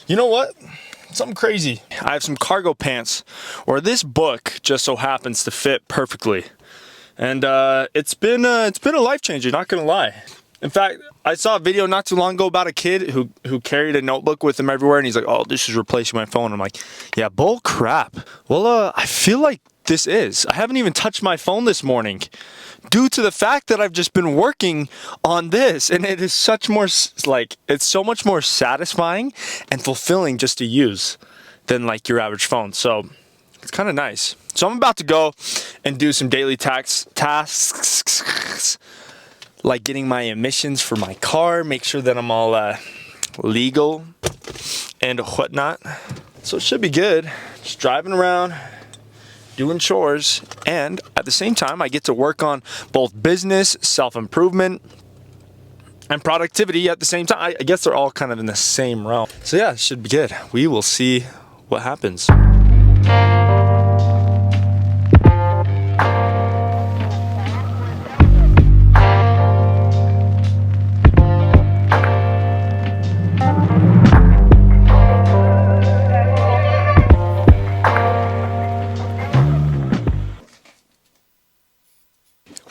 You know what? Something crazy. I have some cargo pants where this book just so happens to fit perfectly. And it's been a life changer, not gonna lie. In fact, I saw a video not too long ago about a kid who carried a notebook with him everywhere, and he's like, "Oh, this is replacing my phone." I'm like, "Yeah, bull crap." Well, I feel like this is. I haven't even touched my phone this morning due to the fact that I've just been working on this, and it is it's so much more satisfying and fulfilling just to use than like your average phone. So it's kind of nice. So I'm about to go and do some daily tasks, like getting my emissions for my car, make sure that I'm all legal and whatnot. So it should be good. Just driving around, doing chores, and at the same time, I get to work on both business, self-improvement, and productivity at the same time. I guess they're all kind of in the same realm. So yeah, it should be good. We will see what happens.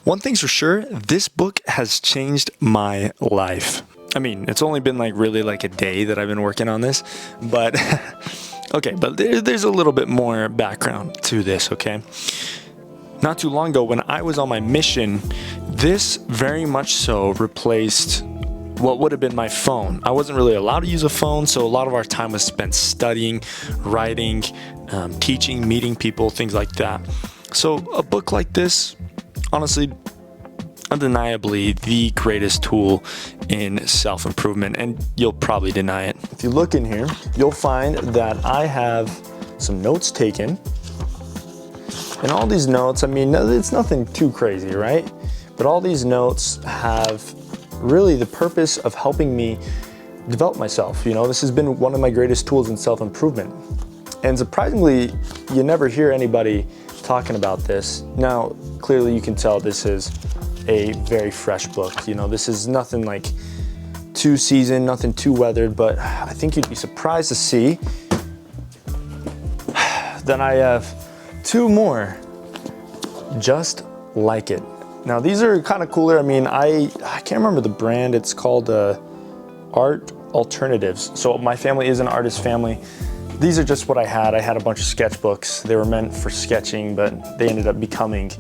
One thing's for sure, this book has changed my life. I mean, it's only been really like a day that I've been working on this, but okay, but there's a little bit more background to this, okay? Not too long ago, when I was on my mission, this very much so replaced what would have been my phone. I wasn't really allowed to use a phone, so a lot of our time was spent studying, writing, teaching, meeting people, things like that. So a book like this, honestly, undeniably the greatest tool in self-improvement, and you'll probably deny it. If you look in here, you'll find that I have some notes taken. And all these notes, I mean, it's nothing too crazy, right? But all these notes have really the purpose of helping me develop myself. You know, this has been one of my greatest tools in self-improvement. And surprisingly, you never hear anybody talking about this. Now, clearly you can tell this is a very fresh book. You know, this is nothing like too seasoned, nothing too weathered, but I think you'd be surprised to see that I have two more just like it. Now, these are kind of cooler. I mean, I can't remember the brand. It's called Art Alternatives. So my family is an artist family. These are just what I had. I had a bunch of sketchbooks. They were meant for sketching, but they ended up becoming,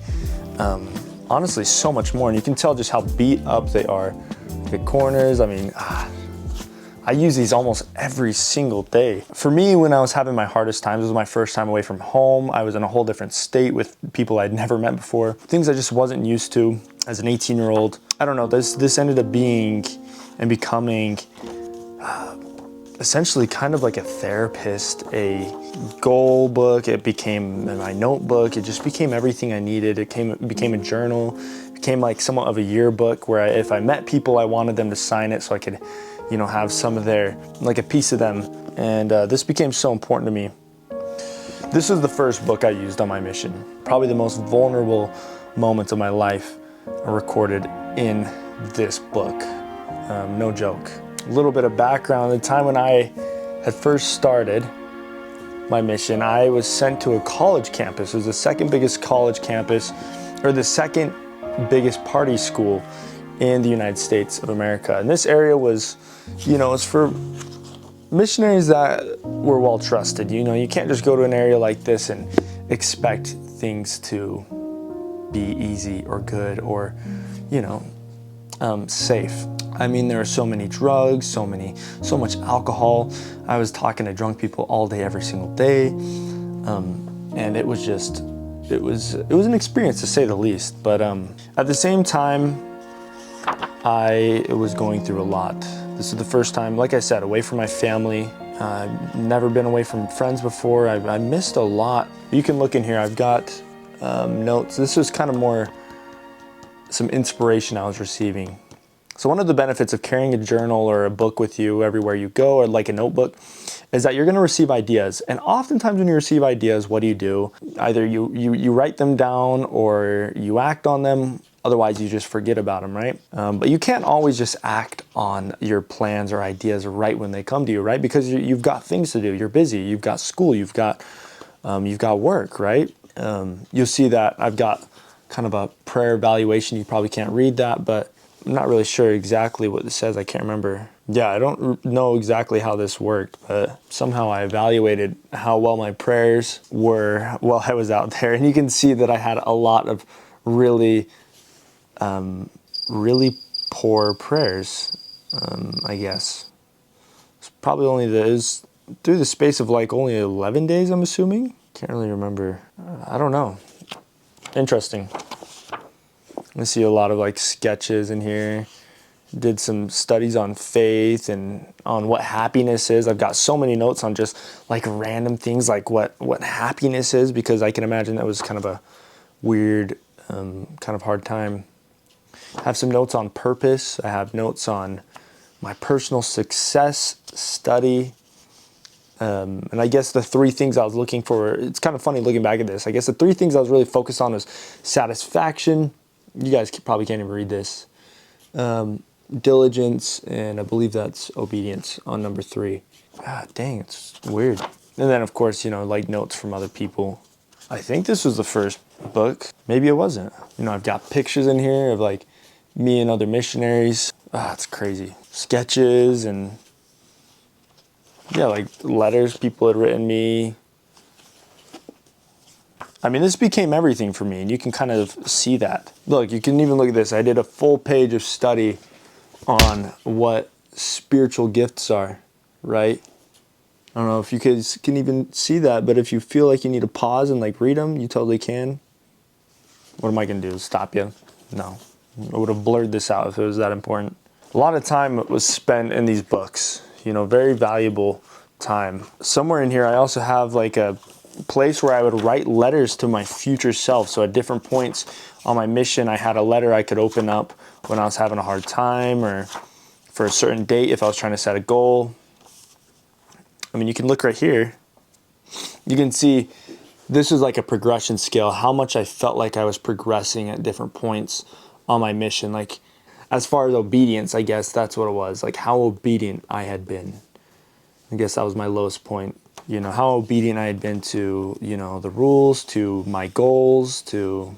honestly, so much more. And you can tell just how beat up they are. The corners, I mean, I use these almost every single day. For me, when I was having my hardest times, it was my first time away from home. I was in a whole different state with people I'd never met before. Things I just wasn't used to as an 18-year-old. I don't know, this ended up being and becoming essentially kind of like a therapist, a goal book. It became my notebook. It just became everything I needed. It became a journal. It became like somewhat of a yearbook where if I met people, I wanted them to sign it so I could, you know, have some of their, like a piece of them. And this became so important to me. This was the first book I used on my mission. Probably the most vulnerable moments of my life are recorded in this book. No joke. A little bit of background. The time when I had first started my mission, I was sent to a college campus. It was the second biggest college campus, or the second biggest party school in the United States of America. And this area was, you know, it's for missionaries that were well trusted. You know, you can't just go to an area like this and expect things to be easy or good or, you know, safe. I mean, there are so many drugs, so much alcohol. I was talking to drunk people all day, every single day. And it was an experience to say the least. But at the same time, I was going through a lot. This is the first time, like I said, away from my family. I've never been away from friends before. I missed a lot. You can look in here. I've got notes. This was kind of more some inspiration I was receiving. So one of the benefits of carrying a journal or a book with you everywhere you go, or like a notebook, is that you're going to receive ideas. And oftentimes when you receive ideas, what do? Either you write them down or you act on them, Otherwise, you just forget about them, right? But you can't always just act on your plans or ideas right when they come to you, right? Because you've got things to do. You're busy. You've got school. You've got work, right? You'll see that I've got kind of a prayer evaluation. You probably can't read that, but I'm not really sure exactly what it says. I can't remember. Yeah, I don't know exactly how this worked, but somehow I evaluated how well my prayers were while I was out there. And you can see that I had a lot of really poor prayers, I guess. It's probably only those through the space of like only 11 days, I'm assuming. Can't really remember. I don't know. Interesting. I see a lot of like sketches in here. Did some studies on faith and on what happiness is. I've got so many notes on just like random things like what happiness is, because I can imagine that was kind of a weird, kind of hard time. I have some notes on purpose. I have notes on my personal success, study, and I guess the three things I was looking for, it's kind of funny looking back at this. I guess the three things I was really focused on was satisfaction. You guys probably can't even read this. Diligence, and I believe that's obedience on number 3. God dang, it's weird. And then of course, like notes from other people. I think this was the first book. Maybe it wasn't. I've got pictures in here of like me and other missionaries. It's crazy. Sketches and yeah, like letters people had written me. I mean, this became everything for me, and you can kind of see that. Look, you can even look at this. I did a full page of study on what spiritual gifts are, right? I don't know if you kids can even see that, but if you feel like you need to pause and like read them, you totally can. What am I going to do? Stop you? No. I would have blurred this out if it was that important. A lot of time was spent in these books, very valuable time. Somewhere in here, I also have like a place where I would write letters to my future self. So at different points on my mission, I had a letter I could open up when I was having a hard time or for a certain date if I was trying to set a goal. I mean, you can look right here. You can see this is like a progression scale, how much I felt like I was progressing at different points on my mission. Like as far as obedience, I guess that's what it was, like how obedient I had been. I guess that was my lowest point. How obedient I had been to, the rules, to my goals, to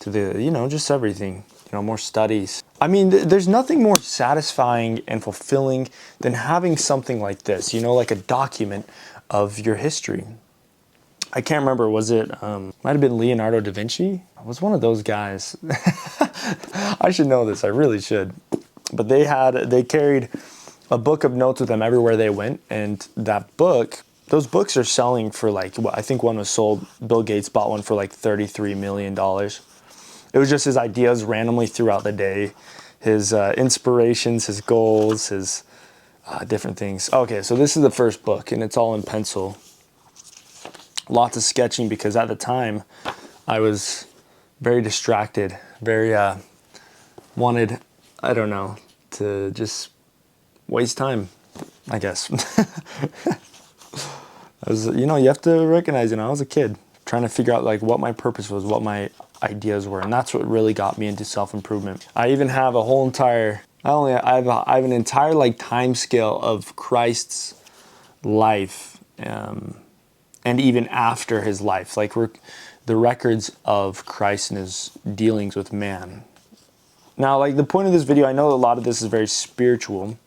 the, just everything, more studies. I mean, there's nothing more satisfying and fulfilling than having something like this, like a document of your history. I can't remember, was it, might have been Leonardo da Vinci? I was one of those guys. I should know this, I really should. But they carried a book of notes with them everywhere they went, and those books are selling for like, I think one was sold, Bill Gates bought one for like $33 million. It was just his ideas randomly throughout the day, his inspirations, his goals, his different things. Okay, so this is the first book, and it's all in pencil. Lots of sketching, because at the time I was very distracted, very wanted, I don't know, to just waste time, I guess. You have to recognize, I was a kid trying to figure out like what my purpose was, what my ideas were, and that's what really got me into self-improvement. I even have a whole entire, I have an entire like time scale of Christ's life, and even after his life, like the records of Christ and his dealings with man. Now, like the point of this video, I know a lot of this is very spiritual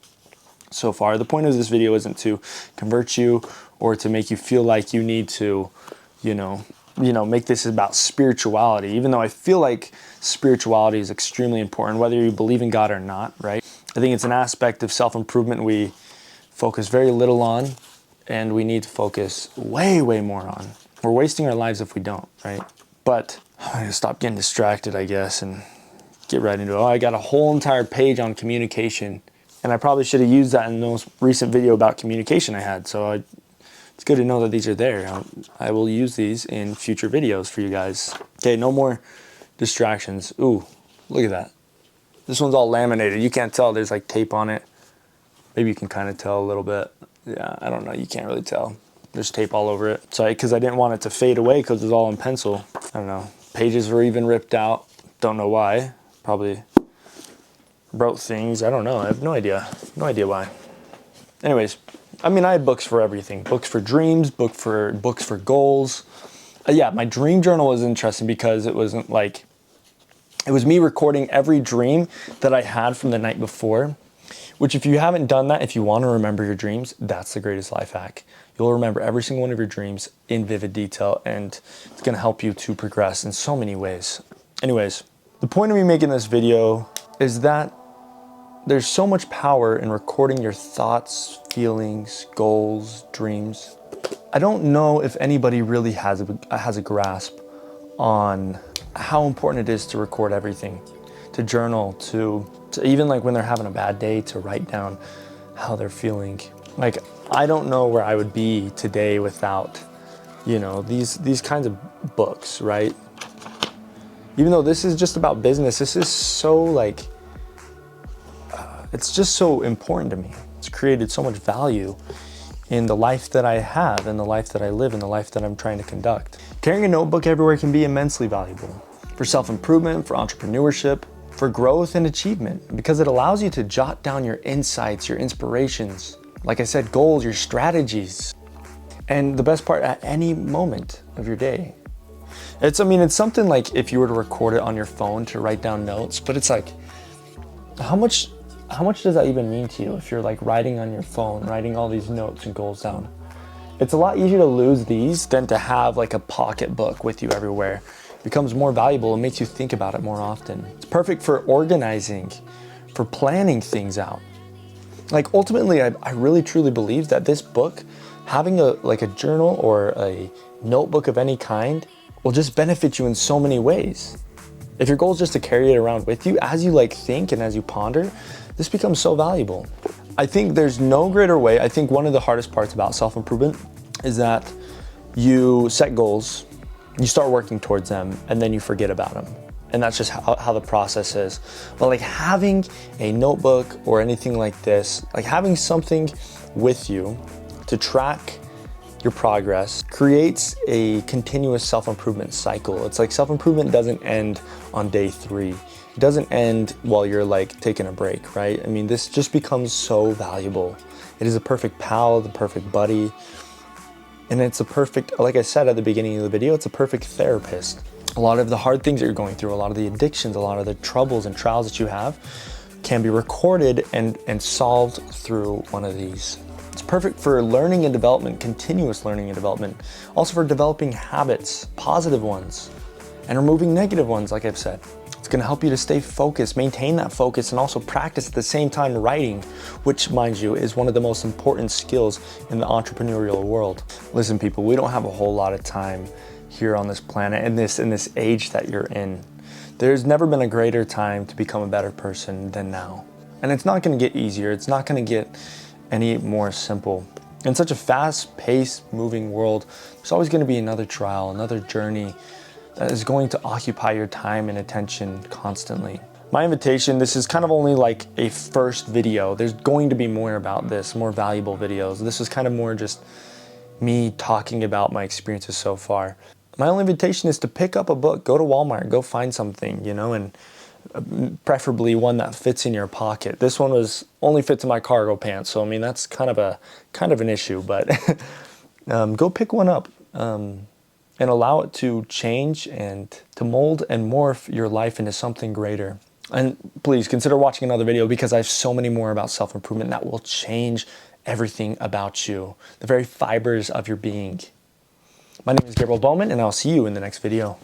so far. The point of this video isn't to convert you or to make you feel like you need to, make this about spirituality, even though I feel like spirituality is extremely important, whether you believe in God or not, right? I think it's an aspect of self-improvement we focus very little on, and we need to focus way, way more on. We're wasting our lives if we don't, right? But I'm gonna stop getting distracted, I guess, and get right into it. I got a whole entire page on communication, and I probably should have used that in the most recent video about communication I had. So it's good to know that these are there. I will use these in future videos for you guys. Okay, no more distractions. Ooh, look at that. This one's all laminated. You can't tell, there's like tape on it. Maybe you can kind of tell a little bit. Yeah, I don't know, you can't really tell. There's tape all over it. So because I didn't want it to fade away because it's all in pencil. I don't know, pages were even ripped out. Don't know why. Probably wrote things. I don't know. I have no idea. No idea why. Anyways, I mean, I had books for everything. Books for dreams, books for goals. Yeah, my dream journal was interesting because it wasn't like, it was me recording every dream that I had from the night before, which if you haven't done that, if you want to remember your dreams, that's the greatest life hack. You'll remember every single one of your dreams in vivid detail, and it's going to help you to progress in so many ways. Anyways, the point of me making this video is that there's so much power in recording your thoughts, feelings, goals, dreams. I don't know if anybody really has a grasp on how important it is to record everything, to journal, to even like when they're having a bad day, to write down how they're feeling. Like, I don't know where I would be today without, you know, these kinds of books, right? Even though this is just about business, this is so like, it's just so important to me. It's created so much value in the life that I have, in the life that I live, in the life that I'm trying to conduct. Carrying a notebook everywhere can be immensely valuable for self-improvement, for entrepreneurship, for growth and achievement, because it allows you to jot down your insights, your inspirations, like I said, goals, your strategies, and the best part, at any moment of your day. It's something like if you were to record it on your phone to write down notes, but it's like, how much does that even mean to you if you're like writing on your phone, writing all these notes and goals down? It's a lot easier to lose these than to have like a pocket book with you everywhere. It becomes more valuable and makes you think about it more often. It's perfect for organizing, for planning things out. Like ultimately, I really truly believe that this book, having a journal or a notebook of any kind, will just benefit you in so many ways. If your goal is just to carry it around with you, as you like think and as you ponder, this becomes so valuable. I think there's no greater way. I think one of the hardest parts about self-improvement is that you set goals, you start working towards them, and then you forget about them. And that's just how the process is. But like having a notebook or anything like this, like having something with you to track your progress, creates a continuous self-improvement cycle. It's like self-improvement doesn't end on day 3. It doesn't end while you're like taking a break, right? I mean, this just becomes so valuable. It is a perfect pal, the perfect buddy. And it's a perfect, like I said at the beginning of the video, it's a perfect therapist. A lot of the hard things that you're going through, a lot of the addictions, a lot of the troubles and trials that you have can be recorded and solved through one of these. It's perfect for learning and development, continuous learning and development. Also for developing habits, positive ones, and removing negative ones, like I've said. It's gonna help you to stay focused, maintain that focus, and also practice at the same time writing, which, mind you, is one of the most important skills in the entrepreneurial world. Listen, people, we don't have a whole lot of time here on this planet, in this age that you're in. There's never been a greater time to become a better person than now. And it's not gonna get easier. It's not gonna get any more simple. In such a fast-paced, moving world, there's always going to be another trial, another journey that is going to occupy your time and attention constantly. My invitation, this is kind of only like a first video. There's going to be more about this, more valuable videos. This is kind of more just me talking about my experiences so far. My only invitation is to pick up a book, go to Walmart, go find something, you know, and preferably one that fits in your pocket. This one only fits in my cargo pants, so I mean that's kind of an issue, but go pick one up and allow it to change and to mold and morph your life into something greater. And please consider watching another video, because I have so many more about self-improvement that will change everything about you, the very fibers of your being. My name is Gabriel Bowman, and I'll see you in the next video.